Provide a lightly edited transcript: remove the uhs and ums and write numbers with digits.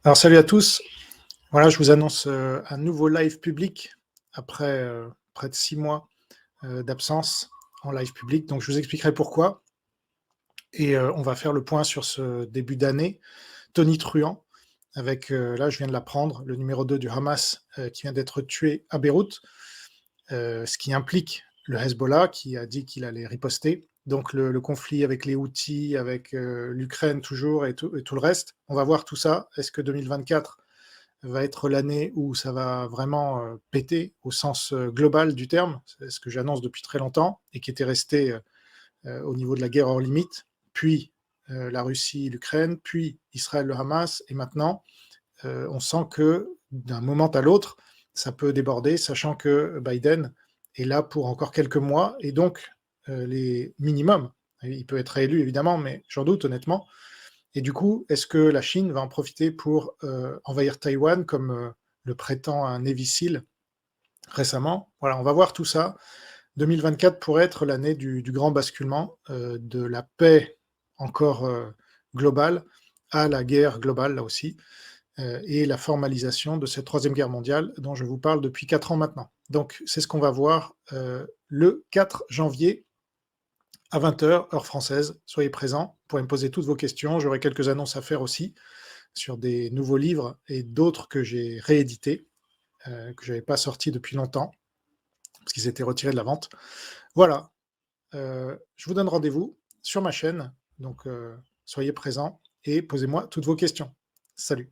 Alors salut à tous, voilà je vous annonce un nouveau live public après près de 6 mois d'absence en live public, donc je vous expliquerai pourquoi et on va faire le point sur ce début d'année tonitruant avec, là je viens de l'apprendre, le numéro 2 du Hamas qui vient d'être tué à Beyrouth, ce qui implique le Hezbollah qui a dit qu'il allait riposter, donc le conflit avec les Houthis, avec l'Ukraine toujours et tout le reste. On va voir tout ça. Est-ce que 2024 va être l'année où ça va vraiment péter au sens global du terme, c'est ce que j'annonce depuis très longtemps et qui était resté au niveau de la guerre hors limite, puis la Russie, l'Ukraine, puis Israël, le Hamas, et maintenant on sent que d'un moment à l'autre, ça peut déborder, sachant que Biden est là pour encore quelques mois, et donc les minimums, il peut être réélu évidemment, mais j'en doute honnêtement, et du coup, est-ce que la Chine va en profiter pour envahir Taïwan comme le prétend un Navy SEAL récemment? Voilà, on va voir tout ça. 2024 pourrait être l'année du grand basculement de la paix encore globale à la guerre globale, là aussi, et la formalisation de cette troisième guerre mondiale dont je vous parle depuis 4 ans maintenant. Donc, c'est ce qu'on va voir le 4 janvier à 20h, heure française. Soyez présents, vous pourrez me poser toutes vos questions. J'aurai quelques annonces à faire aussi sur des nouveaux livres et d'autres que j'ai réédités, que je n'avais pas sortis depuis longtemps, parce qu'ils étaient retirés de la vente. Voilà, je vous donne rendez-vous sur ma chaîne, donc soyez présents et posez-moi toutes vos questions. Salut.